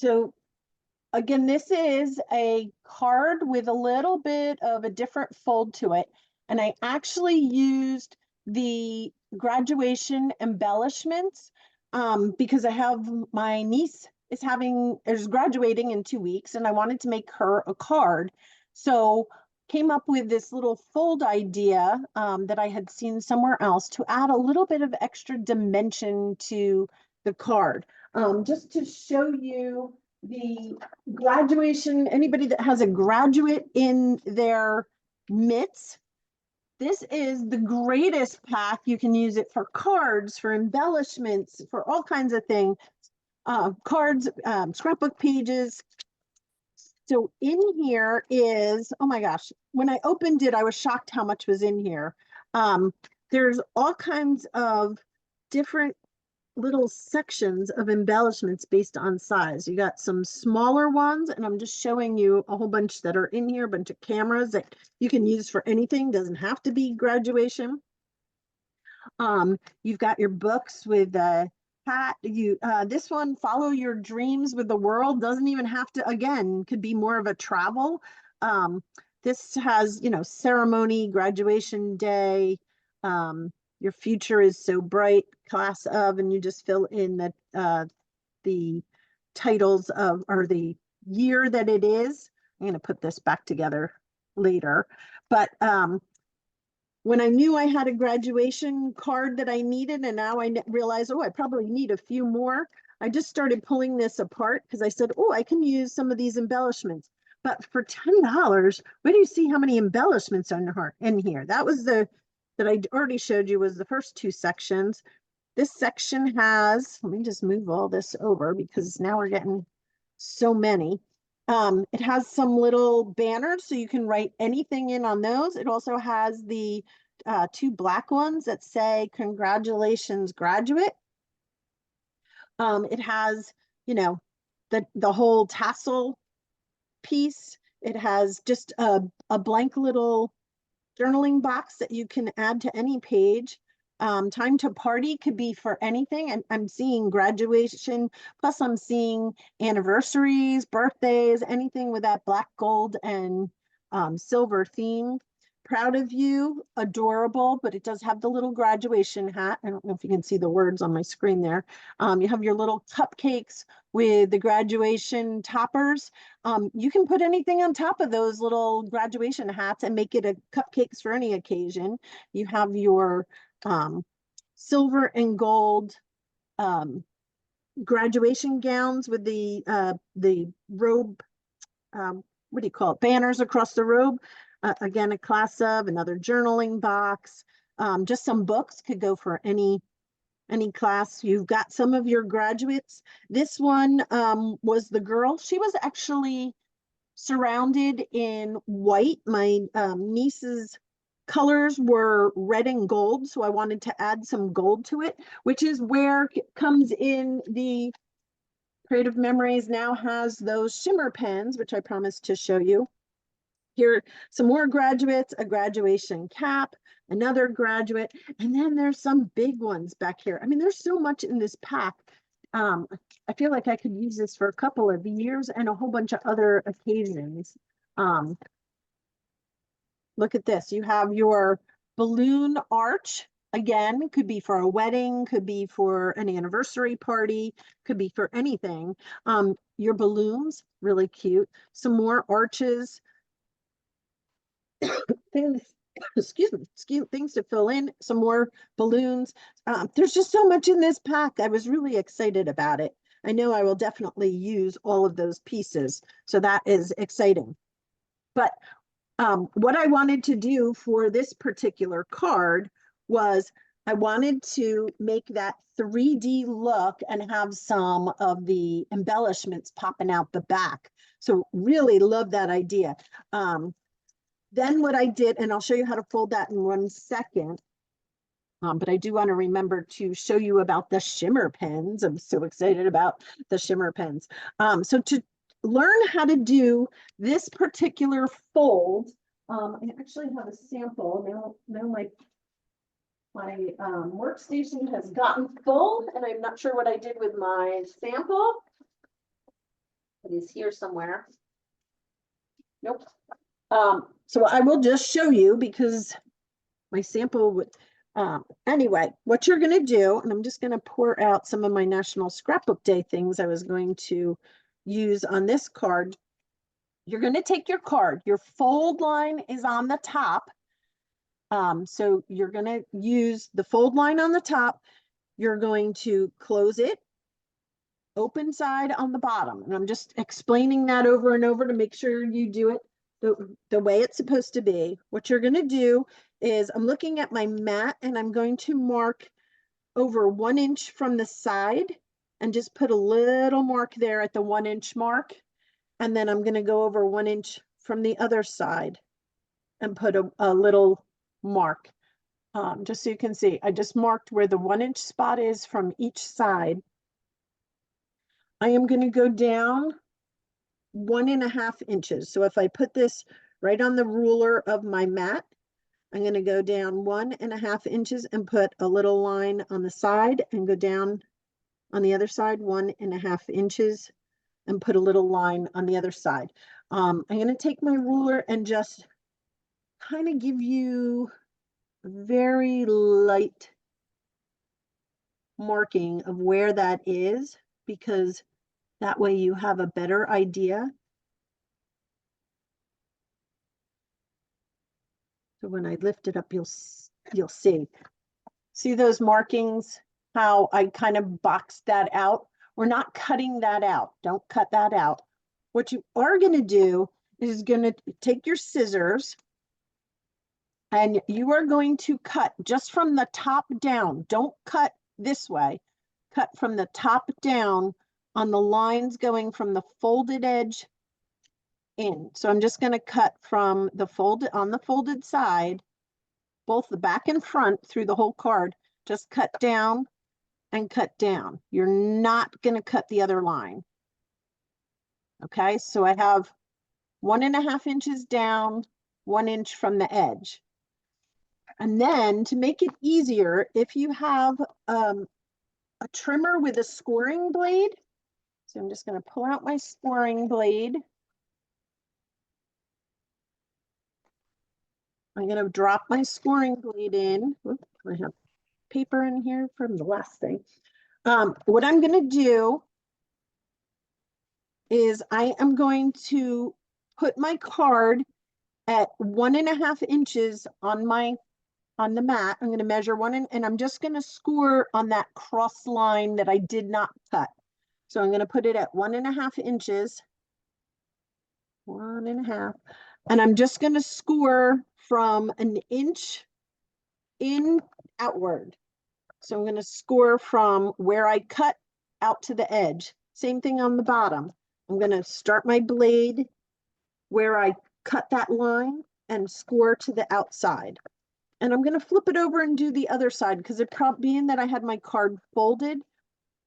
So again, this is a card with a little bit of a different fold to it. And I actually used the graduation embellishments because I have my niece is graduating in 2 weeks and I wanted to make her a card. So came up with this little fold idea that I had seen somewhere else to add a little bit of extra dimension to the card. Just to show you the graduation, anybody that has a graduate in their midst, this is the greatest pack. You can use it for cards, for embellishments, for all kinds of things. Cards, scrapbook pages. So in here is, oh my gosh, when I opened it, I was shocked how much was in here. There's all kinds of different little sections of embellishments based on size. You got some smaller ones, and I'm just showing you a whole bunch that are in here, a bunch of cameras that you can use for anything, doesn't have to be graduation. You've got your books with hat. This one, Follow Your Dreams with the World, doesn't even have to, again, could be more of a travel. This has, ceremony, graduation day, your future is so bright, class of, and you just fill in the titles of, or the year that it is. I'm going to put this back together later. But when I knew I had a graduation card that I needed, and now I realize, oh, I probably need a few more, I just started pulling this apart because I said, oh, I can use some of these embellishments. But for $10, where do you see how many embellishments are in here? That was that I already showed you was the first two sections. This section has, let me just move all this over because now we're getting so many. It has some little banners so you can write anything in on those. It also has the two black ones that say, congratulations, graduate. It has, the whole tassel piece. It has just a blank little journaling box that you can add to any page. Time to party could be for anything. And I'm seeing graduation, plus I'm seeing anniversaries, birthdays, anything with that black, gold, and silver theme. Proud of you, adorable, but it does have the little graduation hat. I don't know if you can see the words on my screen there. You have your little cupcakes with the graduation toppers. You can put anything on top of those little graduation hats and make it a cupcakes for any occasion. You have your silver and gold graduation gowns with the robe, what do you call it, banners across the robe. Again, a class of, another journaling box, just some books could go for any class. You've got some of your graduates. This one was the girl. She was actually surrounded in white. My niece's colors were red and gold, so I wanted to add some gold to it, which is where it comes in. The Creative Memories now has those shimmer pens, which I promised to show you. Here, some more graduates, a graduation cap, another graduate, and then there's some big ones back here. I mean, there's so much in this pack. I feel like I could use this for a couple of years and a whole bunch of other occasions. Look at this. You have your balloon arch. Again, could be for a wedding, could be for an anniversary party, could be for anything. Your balloons, really cute. Some more arches. Things, things to fill in, some more balloons. There's just so much in this pack. I was really excited about it. I know I will definitely use all of those pieces, so that is exciting. But what I wanted to do for this particular card was I wanted to make that 3D look and have some of the embellishments popping out the back. So really love that idea. Then what I did, and I'll show you how to fold that in 1 second, but I do want to remember to show you about the shimmer pens. I'm so excited about the shimmer pens. So to learn how to do this particular fold, I actually have a sample. Now my workstation has gotten full, and I'm not sure what I did with my sample. It is here somewhere. Nope. So I will just show you because my sample would, anyway, what you're gonna do, and I'm just gonna pour out some of my National Scrapbook Day things I was going to use on this card. You're gonna take your card, your fold line is on the top. So you're gonna use the fold line on the top. You're going to close it, open side on the bottom. And I'm just explaining that over and over to make sure you do it the way it's supposed to be. What you're gonna do is I'm looking at my mat and I'm going to mark over 1 inch from the side and just put a little mark there at the 1 inch mark. And then I'm gonna go over 1 inch from the other side and put a little mark. Just so you can see, I just marked where the 1 inch spot is from each side. I am going to go down 1.5 inches. So if I put this right on the ruler of my mat, I'm going to go down 1.5 inches and put a little line on the side and go down on the other side 1.5 inches and put a little line on the other side. I'm going to take my ruler and just kind of give you very light marking of where that is, because that way you have a better idea. So when I lift it up, you'll see. See those markings, how I kind of boxed that out? We're not cutting that out. Don't cut that out. What you are going to do is going to take your scissors and you are going to cut just from the top down. Don't cut this way. Cut from the top down on the lines going from the folded edge in. So I'm just going to cut from the folded side, both the back and front through the whole card. Just cut down and cut down. You're not going to cut the other line. Okay, so I have 1.5 inches down, 1 inch from the edge. And then to make it easier, if you have a trimmer with a scoring blade, so I'm just going to pull out my scoring blade. I'm going to drop my scoring blade in. Oops, I have paper in here from the last thing. What I'm going to do is I am going to put my card at 1.5 inches on the mat. I'm going to measure and I'm just going to score on that cross line that I did not cut. So I'm going to put it at 1.5 inches, 1.5, and I'm just going to score from an inch in outward. So I'm going to score from where I cut out to the edge. Same thing on the bottom. I'm going to start my blade where I cut that line and score to the outside. And I'm going to flip it over and do the other side because being that I had my card folded,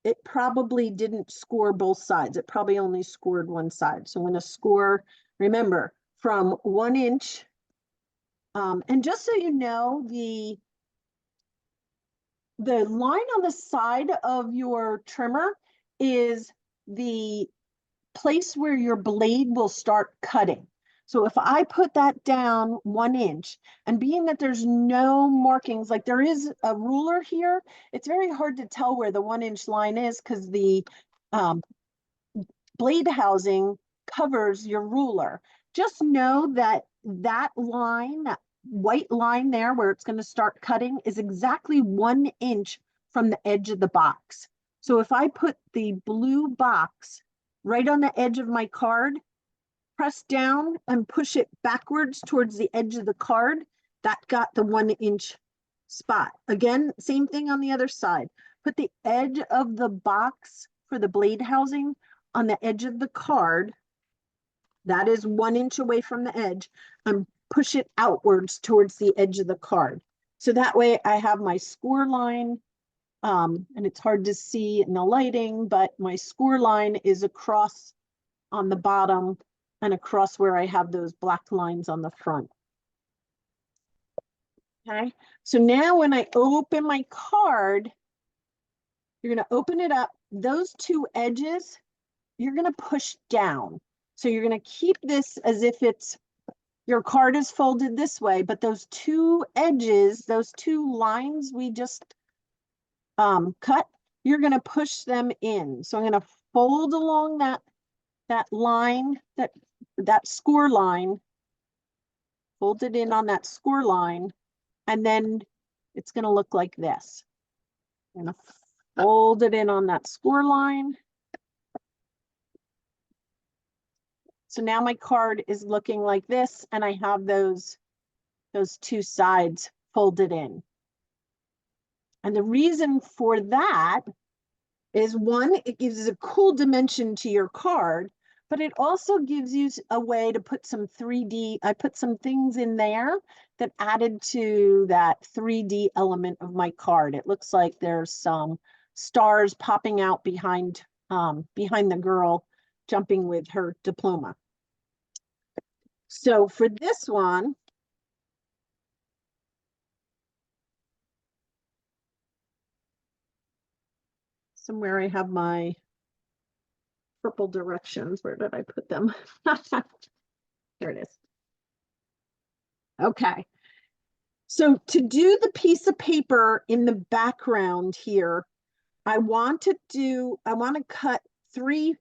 it probably didn't score both sides. It probably only scored one side. So I'm going to score, remember, from 1 inch. And just so you know, the line on the side of your trimmer is the place where your blade will start cutting. So if I put that down 1 inch, and being that there's no markings, like there is a ruler here, it's very hard to tell where the 1 inch line is because the blade housing covers your ruler. Just know that that line, that white line there where it's going to start cutting is exactly 1 inch from the edge of the box. So if I put the blue box right on the edge of my card, press down and push it backwards towards the edge of the card, that got the 1 inch spot. Again, same thing on the other side. Put the edge of the box for the blade housing on the edge of the card. That is 1 inch away from the edge, and push it outwards towards the edge of the card. So that way I have my score line, and it's hard to see in the lighting, but my score line is across on the bottom and across where I have those black lines on the front. Okay, so now when I open my card, you're going to open it up. Those two edges you're going to push down. So you're going to keep this as if it's your card is folded this way, but those two edges, those two lines we just cut, you're going to push them in. So I'm going to fold along that line, that score line, fold it in on that score line, and then it's going to look like this. I'm going to fold it in on that score line. So now my card is looking like this, and I have those two sides folded in. And the reason for that is, one, it gives a cool dimension to your card, but it also gives you a way to put some 3D, I put some things in there that added to that 3D element of my card. It looks like there's some stars popping out behind the girl jumping with her diploma. So for this one, somewhere I have my purple directions. Where did I put them? There it is. Okay. So to do the piece of paper in the background here, I want to cut 3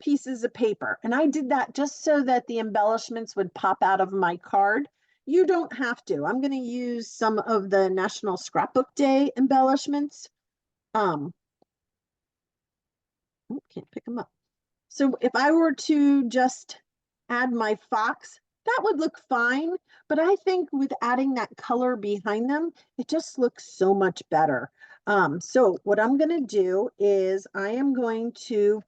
pieces of paper. And I did that just so that the embellishments would pop out of my card. You don't have to. I'm going to use some of the National Scrapbook Day embellishments. Can't pick them up. So if I were to just add my fox, that would look fine. But I think with adding that color behind them, it just looks so much better. So what I'm going to do is I am going to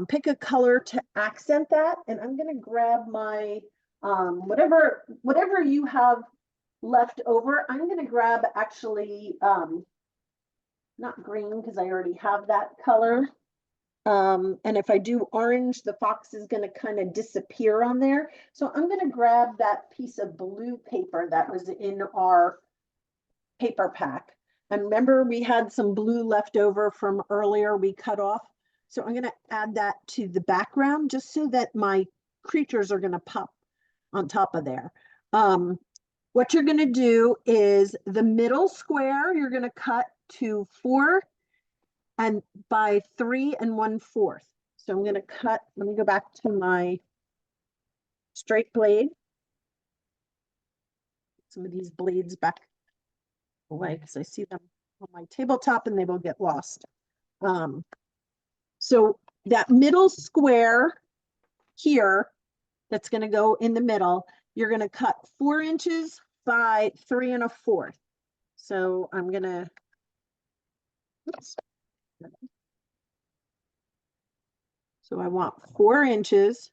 pick a color to accent that. And I'm going to grab my, whatever you have left over. I'm going to grab actually, not green because I already have that color. And if I do orange, the fox is going to kind of disappear on there. So I'm going to grab that piece of blue paper that was in our paper pack. And remember, we had some blue left over from earlier we cut off. So I'm going to add that to the background just so that my creatures are going to pop on top of there. What you're going to do is the middle square, you're going to cut to 4 and by 3 1/4. So I'm going to cut, let me go back to my straight blade. Some of these blades back away because I see them on my tabletop and they will get lost. So that middle square here, that's going to go in the middle, you're going to cut 4 inches by 3 1/4. So I'm going to, oops. So I want 4 inches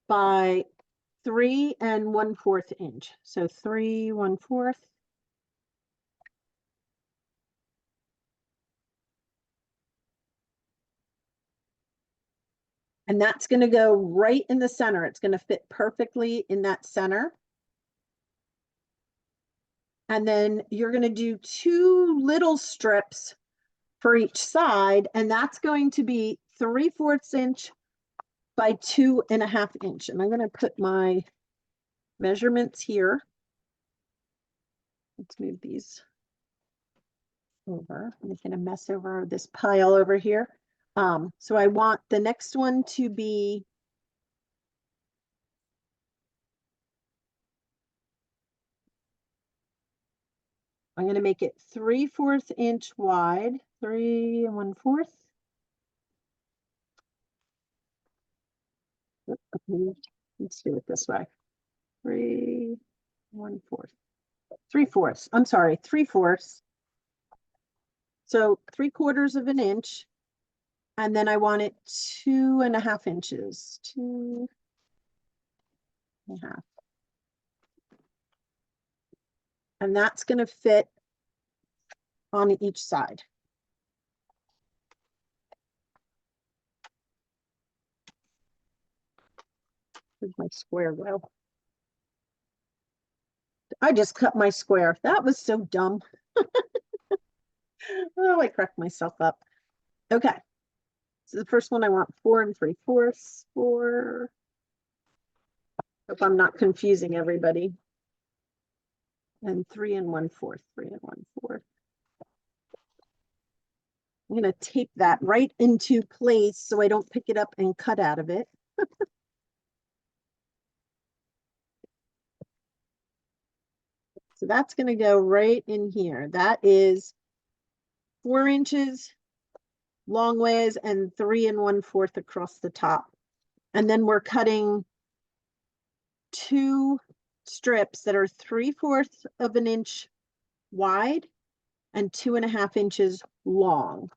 by 3 1/4 inch. So 3 1/4. And that's going to go right in the center. It's going to fit perfectly in that center. And then you're going to do 2 little strips for each side. And that's going to be 3/4 inch by 2 1/2 inch. And I'm going to put my measurements here. Let's move these over. I'm making a mess over this pile over here. So I want the next one to be I'm going to make it 3/4 inch wide, 3 1/4. Let's do it this way. 3 1/4. 3/4. I'm sorry, 3/4. So 3/4 of an inch. And then I want it 2 1/2 inches. 2 1/2. And that's going to fit on each side. Where's my square go? I just cut my square. That was so dumb. Oh, I cracked myself up. Okay. So the first one I want 4 3/4, 4. Hope I'm not confusing everybody. And 3 1/4, 3 1/4. I'm going to tape that right into place so I don't pick it up and cut out of it. So that's going to go right in here. That is 4 inches long ways and 3 1/4 across the top. And then we're cutting 2 strips that are 3/4 of an inch wide and 2.5 inches long.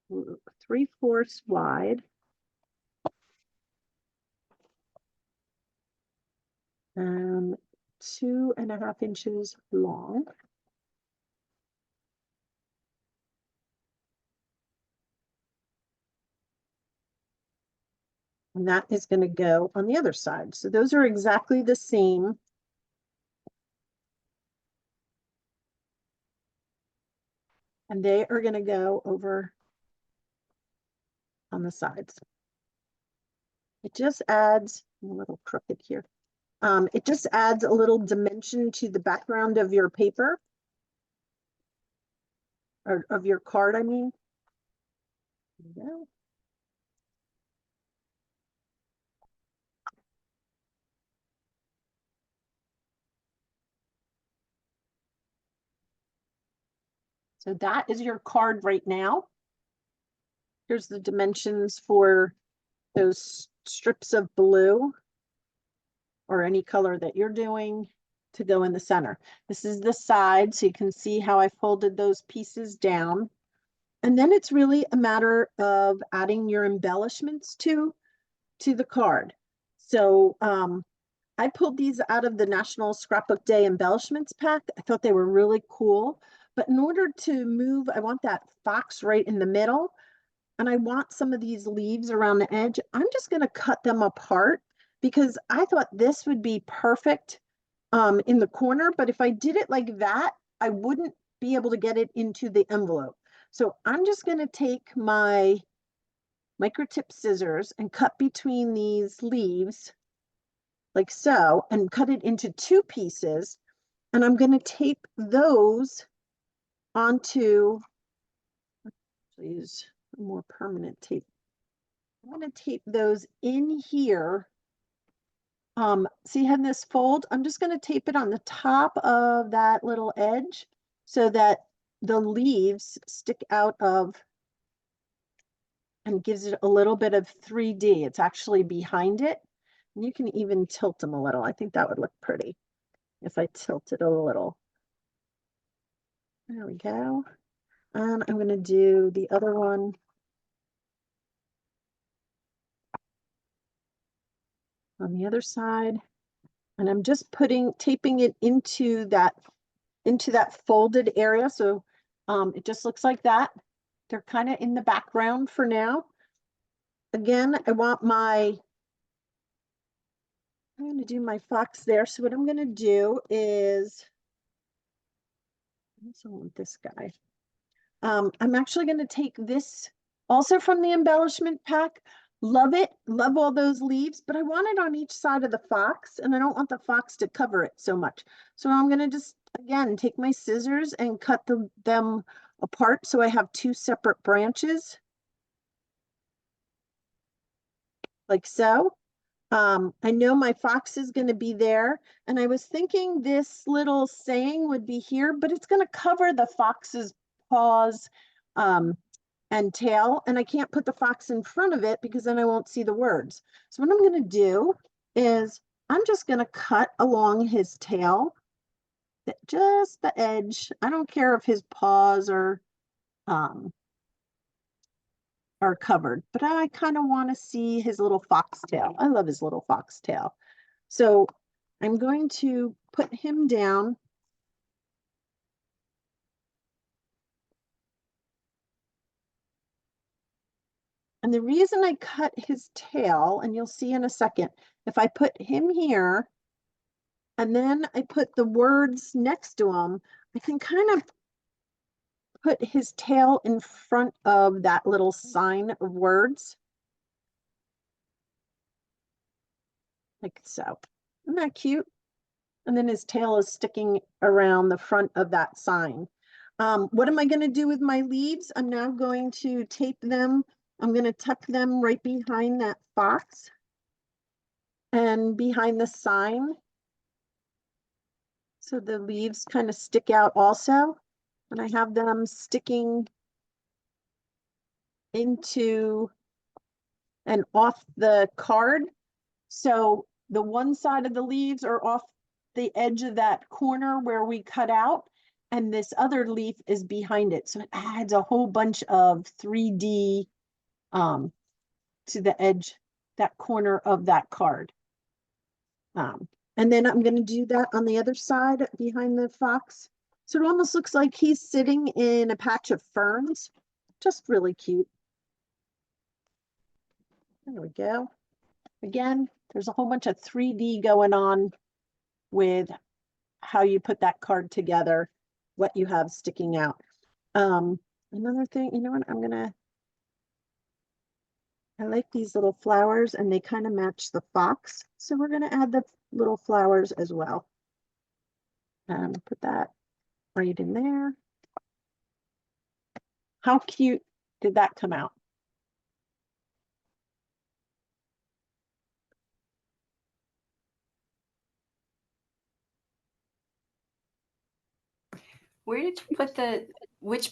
3/4 wide. And 2.5 inches long. And that is going to go on the other side. So those are exactly the same. And they are going to go over on the sides. It just adds a little crooked here. It just adds a little dimension to the background of your paper. Or of your card, I mean. There you go. So that is your card right now. Here's the dimensions for those strips of blue or any color that you're doing to go in the center. This is the side, so you can see how I folded those pieces down. And then it's really a matter of adding your embellishments to the card. So I pulled these out of the National Scrapbook Day embellishments pack. I thought they were really cool. But in order to move, I want that fox right in the middle. And I want some of these leaves around the edge. I'm just going to cut them apart because I thought this would be perfect in the corner. But if I did it like that, I wouldn't be able to get it into the envelope. So I'm just going to take my microtip scissors and cut between these leaves like so, and cut it into 2 pieces. And I'm going to tape those onto, please, more permanent tape. I'm going to tape those in here. See how this fold? I'm just going to tape it on the top of that little edge so that the leaves stick out of and gives it a little bit of 3D. It's actually behind it. And you can even tilt them a little. I think that would look pretty if I tilt it a little. There we go. And I'm going to do the other one. On the other side. And I'm just taping it into that folded area. So it just looks like that. They're kind of in the background for now. Again, I'm going to do my fox there. So what I'm going to do is, I also want this guy. I'm actually going to take this also from the embellishment pack. Love it. Love all those leaves, but I want it on each side of the fox and I don't want the fox to cover it so much. So I'm going to just, again, take my scissors and cut them apart so I have 2 separate branches. Like so. I know my fox is going to be there, and I was thinking this little saying would be here, but it's going to cover the fox's paws and tail, and I can't put the fox in front of it because then I won't see the words. So what I'm going to do is I'm just going to cut along his tail, just the edge. I don't care if his paws are covered, but I kind of want to see his little foxtail. I love his little foxtail. So I'm going to put him down. And the reason I cut his tail, and you'll see in a second, if I put him here, and then I put the words next to him, I can kind of put his tail in front of that little sign of words. Like so. Isn't that cute? And then his tail is sticking around the front of that sign. What am I going to do with my leaves? I'm now going to tape them. I'm going to tuck them right behind that fox and behind the sign. So the leaves kind of stick out also. And I have them sticking into and off the card. So the one side of the leaves are off the edge of that corner where we cut out, and this other leaf is behind it. So it adds a whole bunch of 3D to the edge, that corner of that card. And then I'm going to do that on the other side behind the fox. So it almost looks like he's sitting in a patch of ferns. Just really cute. There we go. Again, there's a whole bunch of 3D going on with how you put that card together, what you have sticking out. Another thing, you know what, I like these little flowers and they kind of match the fox. So we're gonna add the little flowers as well. Put that right in there. How cute did that come out? Where did you put which